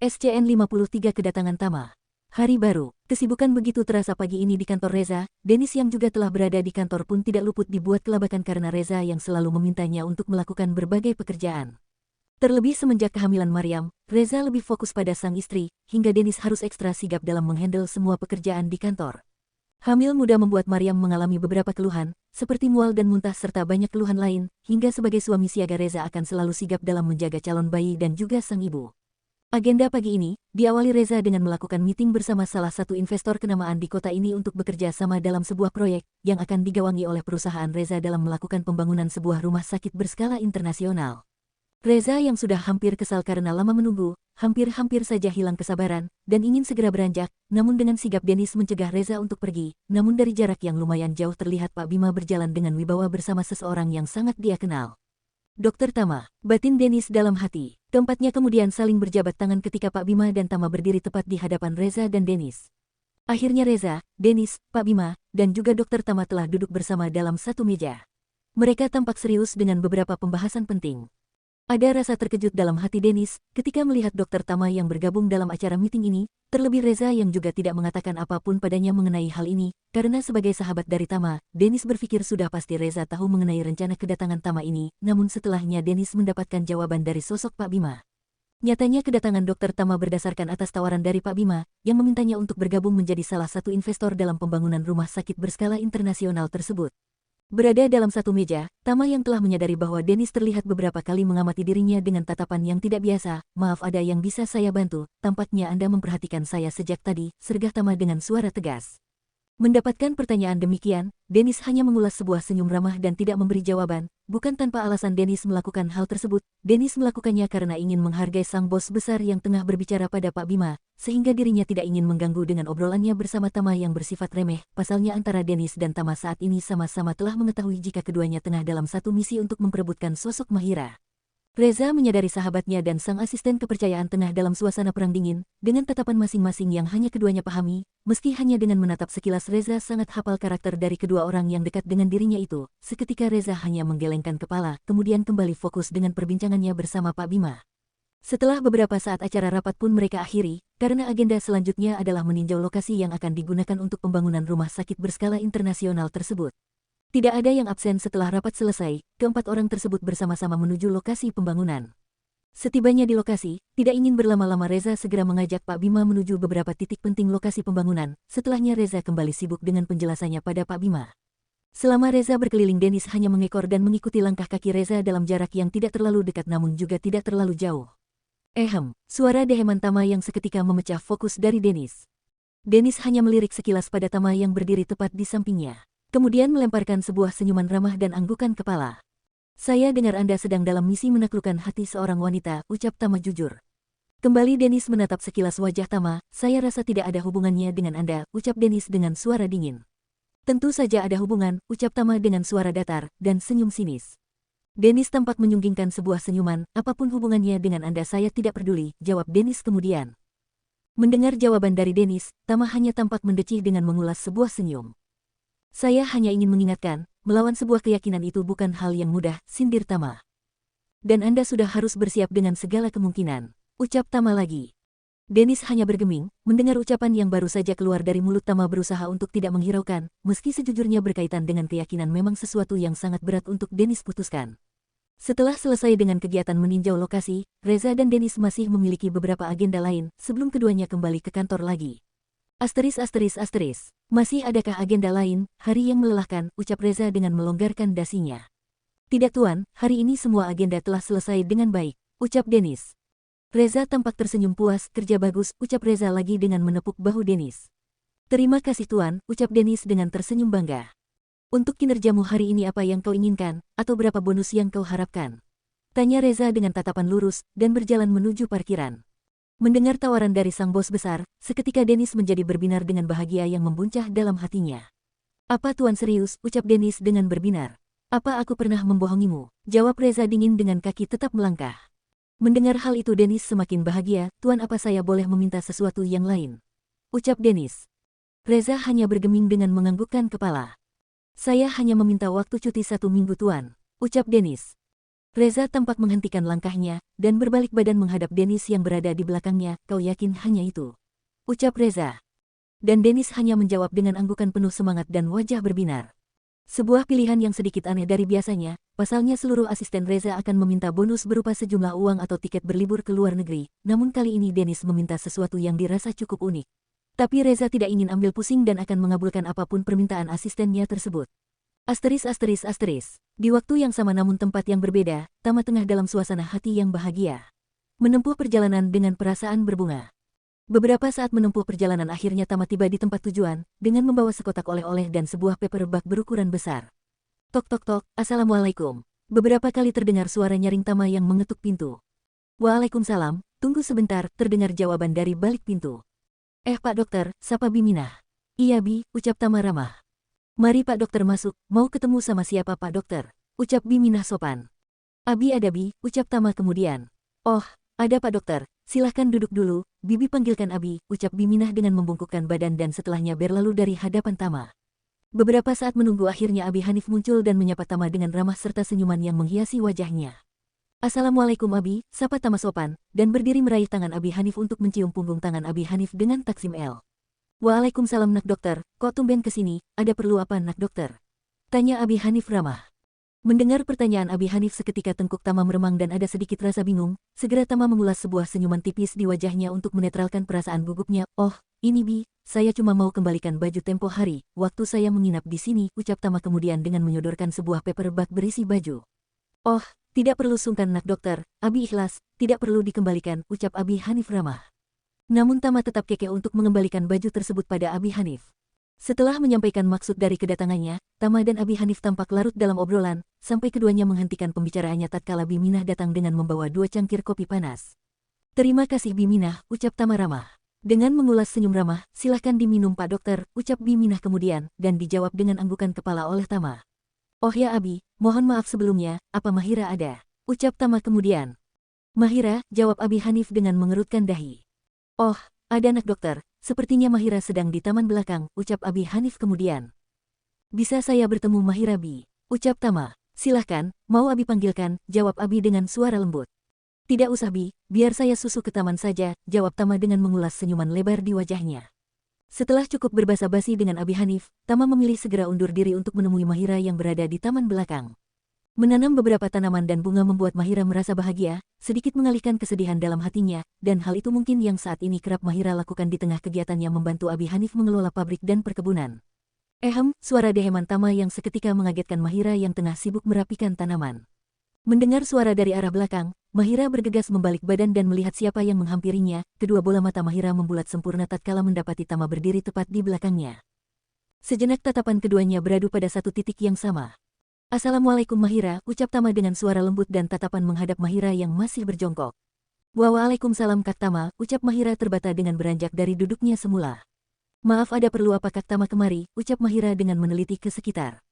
SCN-53 kedatangan Tama. Hari baru, kesibukan begitu terasa pagi ini di kantor Reza. Dennis yang juga telah berada di kantor pun tidak luput dibuat kelabakan karena Reza yang selalu memintanya untuk melakukan berbagai pekerjaan. Terlebih semenjak kehamilan Maryam, Reza lebih fokus pada sang istri, hingga Dennis harus ekstra sigap dalam menghandle semua pekerjaan di kantor. Hamil muda membuat Maryam mengalami beberapa keluhan, seperti mual dan muntah serta banyak keluhan lain, hingga sebagai suami siaga Reza akan selalu sigap dalam menjaga calon bayi dan juga sang ibu. Agenda pagi ini, diawali Reza dengan melakukan meeting bersama salah satu investor kenamaan di kota ini untuk bekerja sama dalam sebuah proyek yang akan digawangi oleh perusahaan Reza dalam melakukan pembangunan sebuah rumah sakit berskala internasional. Reza yang sudah hampir kesal karena lama menunggu, hampir-hampir saja hilang kesabaran, dan ingin segera beranjak, namun dengan sigap Dennis mencegah Reza untuk pergi, namun dari jarak yang lumayan jauh terlihat Pak Bima berjalan dengan wibawa bersama seseorang yang sangat dia kenal. Dokter Tama, batin Dennis dalam hati. Keempatnya kemudian saling berjabat tangan ketika Pak Bima dan Tama berdiri tepat di hadapan Reza dan Dennis. Akhirnya Reza, Dennis, Pak Bima, dan juga Dokter Tama telah duduk bersama dalam satu meja. Mereka tampak serius dengan beberapa pembahasan penting. Ada rasa terkejut dalam hati Dennis ketika melihat Dokter Tama yang bergabung dalam acara meeting ini, terlebih Reza yang juga tidak mengatakan apapun padanya mengenai hal ini, karena sebagai sahabat dari Tama, Dennis berpikir sudah pasti Reza tahu mengenai rencana kedatangan Tama ini, namun setelahnya Dennis mendapatkan jawaban dari sosok Pak Bima. Nyatanya kedatangan Dokter Tama berdasarkan atas tawaran dari Pak Bima, yang memintanya untuk bergabung menjadi salah satu investor dalam pembangunan rumah sakit berskala internasional tersebut. Berada dalam satu meja, Tama yang telah menyadari bahwa Dennis terlihat beberapa kali mengamati dirinya dengan tatapan yang tidak biasa. "Maaf, ada yang bisa saya bantu? Tampaknya Anda memperhatikan saya sejak tadi," sergah Tama dengan suara tegas. Mendapatkan pertanyaan demikian, Dennis hanya mengulas sebuah senyum ramah dan tidak memberi jawaban. Bukan tanpa alasan Dennis melakukan hal tersebut, Dennis melakukannya karena ingin menghargai sang bos besar yang tengah berbicara pada Pak Bima, sehingga dirinya tidak ingin mengganggu dengan obrolannya bersama Tama yang bersifat remeh. Pasalnya antara Dennis dan Tama saat ini sama-sama telah mengetahui jika keduanya tengah dalam satu misi untuk memperebutkan sosok Mahira. Reza menyadari sahabatnya dan sang asisten kepercayaan tengah dalam suasana perang dingin, dengan tatapan masing-masing yang hanya keduanya pahami, meski hanya dengan menatap sekilas Reza sangat hafal karakter dari kedua orang yang dekat dengan dirinya itu. Seketika Reza hanya menggelengkan kepala, kemudian kembali fokus dengan perbincangannya bersama Pak Bima. Setelah beberapa saat acara rapat pun mereka akhiri, karena agenda selanjutnya adalah meninjau lokasi yang akan digunakan untuk pembangunan rumah sakit berskala internasional tersebut. Tidak ada yang absen setelah rapat selesai, keempat orang tersebut bersama-sama menuju lokasi pembangunan. Setibanya di lokasi, tidak ingin berlama-lama Reza segera mengajak Pak Bima menuju beberapa titik penting lokasi pembangunan, setelahnya Reza kembali sibuk dengan penjelasannya pada Pak Bima. Selama Reza berkeliling Dennis hanya mengekor dan mengikuti langkah kaki Reza dalam jarak yang tidak terlalu dekat namun juga tidak terlalu jauh. Suara deheman Tama yang seketika memecah fokus dari Dennis. Dennis hanya melirik sekilas pada Tama yang berdiri tepat di sampingnya. Kemudian melemparkan sebuah senyuman ramah dan anggukan kepala. "Saya dengar Anda sedang dalam misi menaklukkan hati seorang wanita," ucap Tama jujur. Kembali Dennis menatap sekilas wajah Tama. "Saya rasa tidak ada hubungannya dengan Anda," ucap Dennis dengan suara dingin. "Tentu saja ada hubungan," ucap Tama dengan suara datar dan senyum sinis. Dennis tampak menyunggingkan sebuah senyuman. "Apapun hubungannya dengan Anda saya tidak peduli," jawab Dennis kemudian. Mendengar jawaban dari Dennis, Tama hanya tampak mendecih dengan mengulas sebuah senyum. "Saya hanya ingin mengingatkan, melawan sebuah keyakinan itu bukan hal yang mudah," sindir Tama. "Dan Anda sudah harus bersiap dengan segala kemungkinan," ucap Tama lagi. Dennis hanya bergeming, mendengar ucapan yang baru saja keluar dari mulut Tama berusaha untuk tidak menghiraukan, meski sejujurnya berkaitan dengan keyakinan memang sesuatu yang sangat berat untuk Dennis putuskan. Setelah selesai dengan kegiatan meninjau lokasi, Reza dan Dennis masih memiliki beberapa agenda lain sebelum keduanya kembali ke kantor lagi. "Masih adakah agenda lain, hari yang melelahkan," ucap Reza dengan melonggarkan dasinya. "Tidak Tuan, hari ini semua agenda telah selesai dengan baik," ucap Dennis. Reza tampak tersenyum puas. "Kerja bagus," ucap Reza lagi dengan menepuk bahu Dennis. "Terima kasih Tuan," ucap Dennis dengan tersenyum bangga. "Untuk kinerjamu hari ini apa yang kau inginkan, atau berapa bonus yang kau harapkan?" tanya Reza dengan tatapan lurus, dan berjalan menuju parkiran. Mendengar tawaran dari sang bos besar, seketika Dennis menjadi berbinar dengan bahagia yang membuncah dalam hatinya. "Apa Tuan serius?" ucap Dennis dengan berbinar. "Apa aku pernah membohongimu?" jawab Reza dingin dengan kaki tetap melangkah. Mendengar hal itu Dennis semakin bahagia. "Tuan, apa saya boleh meminta sesuatu yang lain?" ucap Dennis. Reza hanya bergeming dengan menganggukkan kepala. "Saya hanya meminta waktu cuti 1 minggu Tuan," ucap Dennis. Reza tampak menghentikan langkahnya, dan berbalik badan menghadap Dennis yang berada di belakangnya. Kau yakin hanya itu? Ucap Reza. Dan Dennis hanya menjawab dengan anggukan penuh semangat dan wajah berbinar. Sebuah pilihan yang sedikit aneh dari biasanya, pasalnya seluruh asisten Reza akan meminta bonus berupa sejumlah uang atau tiket berlibur ke luar negeri, namun kali ini Dennis meminta sesuatu yang dirasa cukup unik. Tapi Reza tidak ingin ambil pusing dan akan mengabulkan apapun permintaan asistennya tersebut. Asteris asteris asteris. Di waktu yang sama namun tempat yang berbeda, Tama tengah dalam suasana hati yang bahagia. Menempuh perjalanan dengan perasaan berbunga. Beberapa saat menempuh perjalanan akhirnya Tama tiba di tempat tujuan, dengan membawa sekotak oleh-oleh dan sebuah paper bag berukuran besar. Tok tok tok, Assalamualaikum. Beberapa kali terdengar suara nyaring Tama yang mengetuk pintu. Waalaikumsalam, tunggu sebentar, terdengar jawaban dari balik pintu. Pak dokter, sapa Bi Minah. Iya Bi, ucap Tama ramah. Mari Pak dokter masuk, mau ketemu sama siapa Pak dokter? Ucap Bi Minah sopan. Abi ada Bi, ucap Tama kemudian. Oh, ada Pak dokter, silahkan duduk dulu, Bibi panggilkan Abi, ucap Bi Minah dengan membungkukkan badan dan setelahnya berlalu dari hadapan Tama. Beberapa saat menunggu akhirnya Abi Hanif muncul dan menyapa Tama dengan ramah serta senyuman yang menghiasi wajahnya. Assalamualaikum Abi, sapa Tama sopan, dan berdiri meraih tangan Abi Hanif untuk mencium punggung tangan Abi Hanif dengan taksim L. Waalaikumsalam nak dokter, kok tumben kesini, ada perlu apa nak dokter? Tanya Abi Hanif ramah. Mendengar pertanyaan Abi Hanif seketika tengkuk Tama meremang dan ada sedikit rasa bingung, segera Tama mengulas sebuah senyuman tipis di wajahnya untuk menetralkan perasaan gugupnya. Oh, ini Bi, saya cuma mau kembalikan baju tempo hari, waktu saya menginap di sini, ucap Tama kemudian dengan menyodorkan sebuah paper bag berisi baju. Oh, tidak perlu sungkan nak dokter, Abi ikhlas, tidak perlu dikembalikan, ucap Abi Hanif ramah. Namun Tama tetap kekeh untuk mengembalikan baju tersebut pada Abi Hanif. Setelah menyampaikan maksud dari kedatangannya, Tama dan Abi Hanif tampak larut dalam obrolan, sampai keduanya menghentikan pembicaraannya tatkala Bi Minah datang dengan membawa 2 cangkir kopi panas. Terima kasih Bi Minah, ucap Tama ramah. Dengan mengulas senyum ramah, silahkan diminum Pak dokter, ucap Bi Minah kemudian, dan dijawab dengan anggukan kepala oleh Tama. Oh ya Abi, mohon maaf sebelumnya, apa Mahira ada? Ucap Tama kemudian. Mahira, jawab Abi Hanif dengan mengerutkan dahi. Oh, ada nak dokter, sepertinya Mahira sedang di taman belakang, ucap Abi Hanif kemudian. Bisa saya bertemu Mahira Bi? Ucap Tama. Silahkan, mau Abi panggilkan, jawab Abi dengan suara lembut. Tidak usah Bi, biar saya susu ke taman saja, jawab Tama dengan mengulas senyuman lebar di wajahnya. Setelah cukup berbasa-basi dengan Abi Hanif, Tama memilih segera undur diri untuk menemui Mahira yang berada di taman belakang. Menanam beberapa tanaman dan bunga membuat Mahira merasa bahagia, sedikit mengalihkan kesedihan dalam hatinya, dan hal itu mungkin yang saat ini kerap Mahira lakukan di tengah kegiatannya membantu Abi Hanif mengelola pabrik dan perkebunan. Suara deheman Tama yang seketika mengagetkan Mahira yang tengah sibuk merapikan tanaman. Mendengar suara dari arah belakang, Mahira bergegas membalik badan dan melihat siapa yang menghampirinya, kedua bola mata Mahira membulat sempurna tatkala mendapati Tama berdiri tepat di belakangnya. Sejenak tatapan keduanya beradu pada satu titik yang sama. Assalamualaikum Mahira, ucap Tama dengan suara lembut dan tatapan menghadap Mahira yang masih berjongkok. Waalaikumsalam Kak Tama, ucap Mahira terbata dengan beranjak dari duduknya semula. Maaf ada perlu apa Kak Tama kemari, ucap Mahira dengan meneliti ke sekitar.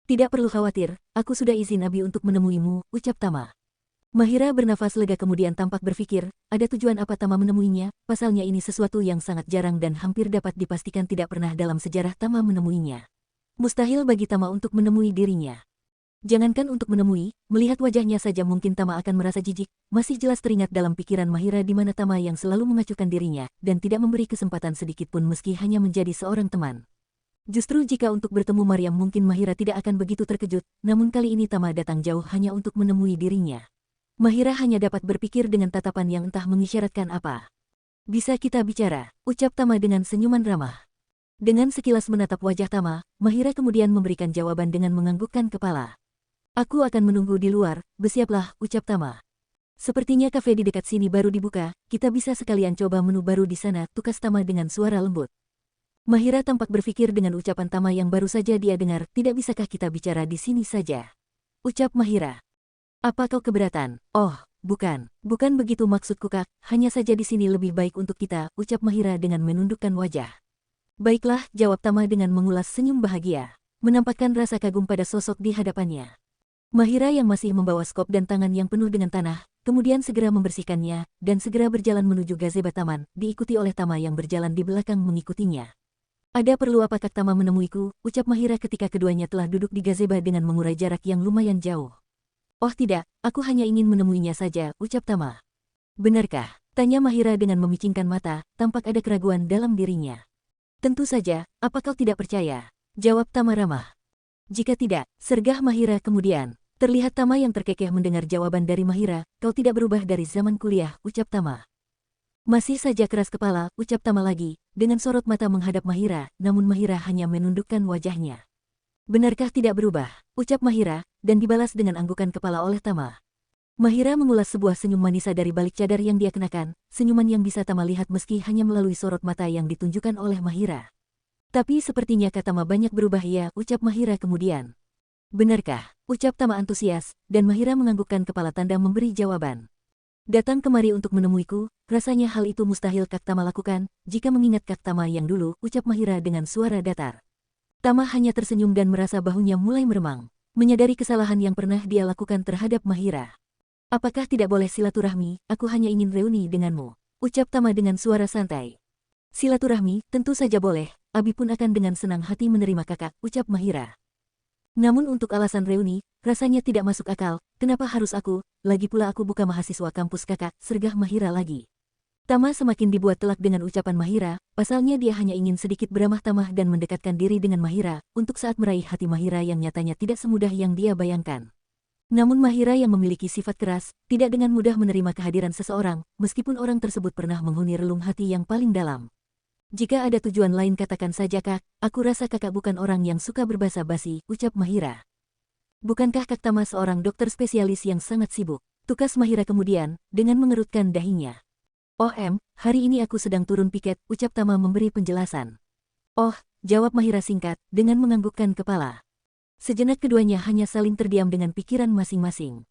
Tidak perlu khawatir, aku sudah izin Abi untuk menemuimu, ucap Tama. Mahira bernafas lega kemudian tampak berpikir, ada tujuan apa Tama menemuinya, pasalnya ini sesuatu yang sangat jarang dan hampir dapat dipastikan tidak pernah dalam sejarah Tama menemuinya. Mustahil bagi Tama untuk menemui dirinya. Jangankan untuk menemui, melihat wajahnya saja mungkin Tama akan merasa jijik, masih jelas teringat dalam pikiran Mahira di mana Tama yang selalu mengacuhkan dirinya, dan tidak memberi kesempatan sedikitpun meski hanya menjadi seorang teman. Justru jika untuk bertemu Maryam mungkin Mahira tidak akan begitu terkejut, namun kali ini Tama datang jauh hanya untuk menemui dirinya. Mahira hanya dapat berpikir dengan tatapan yang entah mengisyaratkan apa. Bisa kita bicara, ucap Tama dengan senyuman ramah. Dengan sekilas menatap wajah Tama, Mahira kemudian memberikan jawaban dengan menganggukkan kepala. Aku akan menunggu di luar, bersiaplah, ucap Tama. Sepertinya kafe di dekat sini baru dibuka, kita bisa sekalian coba menu baru di sana, tukas Tama dengan suara lembut. Mahira tampak berpikir dengan ucapan Tama yang baru saja dia dengar, tidak bisakah kita bicara di sini saja? Ucap Mahira. Apa kau keberatan? Oh, bukan begitu maksudku Kak, hanya saja di sini lebih baik untuk kita, ucap Mahira dengan menundukkan wajah. Baiklah, jawab Tama dengan mengulas senyum bahagia, menampakkan rasa kagum pada sosok di hadapannya. Mahira yang masih membawa skop dan tangan yang penuh dengan tanah, kemudian segera membersihkannya, dan segera berjalan menuju gazebo taman, diikuti oleh Tama yang berjalan di belakang mengikutinya. Ada perlu apa Kak Tama menemuiku, ucap Mahira ketika keduanya telah duduk di gazebo dengan mengurai jarak yang lumayan jauh. Oh tidak, aku hanya ingin menemuinya saja, ucap Tama. Benarkah? Tanya Mahira dengan memicingkan mata, tampak ada keraguan dalam dirinya. Tentu saja, apa kau tidak percaya? Jawab Tama ramah. Jika tidak, sergah Mahira kemudian. Terlihat Tama yang terkekeh mendengar jawaban dari Mahira, kau tidak berubah dari zaman kuliah, ucap Tama. Masih saja keras kepala, ucap Tama lagi, dengan sorot mata menghadap Mahira, namun Mahira hanya menundukkan wajahnya. Benarkah tidak berubah? Ucap Mahira, dan dibalas dengan anggukan kepala oleh Tama. Mahira mengulas sebuah senyum manis dari balik cadar yang dia kenakan, senyuman yang bisa Tama lihat meski hanya melalui sorot mata yang ditunjukkan oleh Mahira. Tapi sepertinya kata Tama banyak berubah ya, ucap Mahira kemudian. Benarkah? Ucap Tama antusias, dan Mahira menganggukkan kepala tanda memberi jawaban. Datang kemari untuk menemuiku, rasanya hal itu mustahil Kak Tama lakukan, jika mengingat Kak Tama yang dulu, ucap Mahira dengan suara datar. Tama hanya tersenyum dan merasa bahunya mulai meremang, menyadari kesalahan yang pernah dia lakukan terhadap Mahira. Apakah tidak boleh silaturahmi, aku hanya ingin reuni denganmu, ucap Tama dengan suara santai. Silaturahmi, tentu saja boleh, Abi pun akan dengan senang hati menerima kakak, ucap Mahira. Namun untuk alasan reuni, rasanya tidak masuk akal, kenapa harus aku, lagi pula aku bukan mahasiswa kampus kakak, sergah Mahira lagi. Tama semakin dibuat telak dengan ucapan Mahira, pasalnya dia hanya ingin sedikit beramah tamah dan mendekatkan diri dengan Mahira, untuk saat meraih hati Mahira yang nyatanya tidak semudah yang dia bayangkan. Namun Mahira yang memiliki sifat keras, tidak dengan mudah menerima kehadiran seseorang, meskipun orang tersebut pernah menghuni relung hati yang paling dalam. Jika ada tujuan lain katakan saja Kak, aku rasa kakak bukan orang yang suka berbasa-basi, ucap Mahira. Bukankah Kak Tama seorang dokter spesialis yang sangat sibuk? Tukas Mahira kemudian, dengan mengerutkan dahinya. Oh hari ini aku sedang turun piket, ucap Tama memberi penjelasan. Oh, jawab Mahira singkat, dengan menganggukkan kepala. Sejenak keduanya hanya saling terdiam dengan pikiran masing-masing.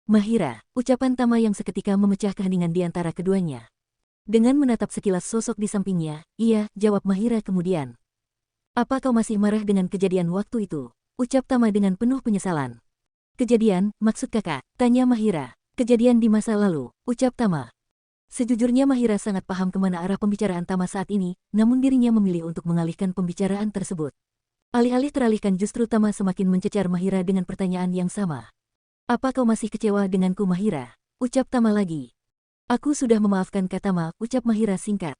Mahira, ucapan Tama yang seketika memecah keheningan di antara keduanya. Dengan menatap sekilas sosok di sampingnya, iya, jawab Mahira kemudian. Apa kau masih marah dengan kejadian waktu itu? Ucap Tama dengan penuh penyesalan. Kejadian, maksud kakak? Tanya Mahira. Kejadian di masa lalu, ucap Tama. Sejujurnya Mahira sangat paham kemana arah pembicaraan Tama saat ini, namun dirinya memilih untuk mengalihkan pembicaraan tersebut. Alih-alih teralihkan justru Tama semakin mencecar Mahira dengan pertanyaan yang sama. Apa kau masih kecewa denganku Mahira? Ucap Tama lagi. Aku sudah memaafkan Kak Tama, ucap Mahira singkat.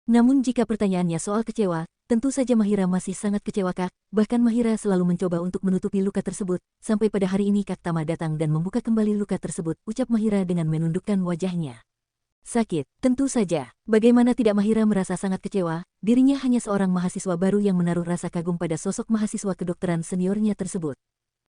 Namun jika pertanyaannya soal kecewa, tentu saja Mahira masih sangat kecewa Kak, bahkan Mahira selalu mencoba untuk menutupi luka tersebut, sampai pada hari ini Kak Tama datang dan membuka kembali luka tersebut, ucap Mahira dengan menundukkan wajahnya. Sakit, tentu saja. Bagaimana tidak Mahira merasa sangat kecewa, dirinya hanya seorang mahasiswa baru yang menaruh rasa kagum pada sosok mahasiswa kedokteran seniornya tersebut.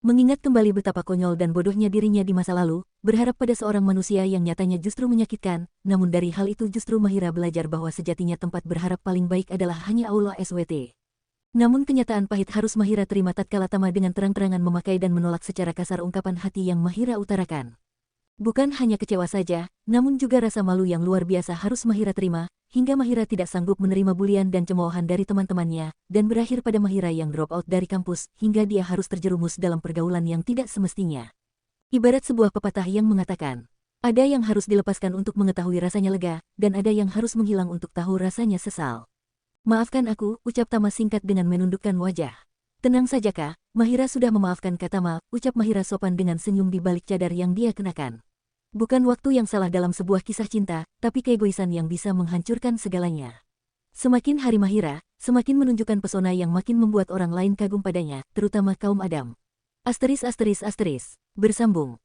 Mengingat kembali betapa konyol dan bodohnya dirinya di masa lalu, berharap pada seorang manusia yang nyatanya justru menyakitkan, namun dari hal itu justru Mahira belajar bahwa sejatinya tempat berharap paling baik adalah hanya Allah SWT. Namun kenyataan pahit harus Mahira terima tatkala Tama dengan terang-terangan memakai dan menolak secara kasar ungkapan hati yang Mahira utarakan. Bukan hanya kecewa saja, namun juga rasa malu yang luar biasa harus Mahira terima, hingga Mahira tidak sanggup menerima bulian dan cemoohan dari teman-temannya, dan berakhir pada Mahira yang drop out dari kampus, hingga dia harus terjerumus dalam pergaulan yang tidak semestinya. Ibarat sebuah pepatah yang mengatakan, ada yang harus dilepaskan untuk mengetahui rasanya lega, dan ada yang harus menghilang untuk tahu rasanya sesal. Maafkan aku, ucap Tama singkat dengan menundukkan wajah. Tenang saja Kak, Mahira sudah memaafkan Kak Tama, ucap Mahira sopan dengan senyum di balik cadar yang dia kenakan. Bukan waktu yang salah dalam sebuah kisah cinta, tapi keegoisan yang bisa menghancurkan segalanya. Semakin hari Mahira, semakin menunjukkan pesona yang makin membuat orang lain kagum padanya, terutama kaum Adam. Bersambung.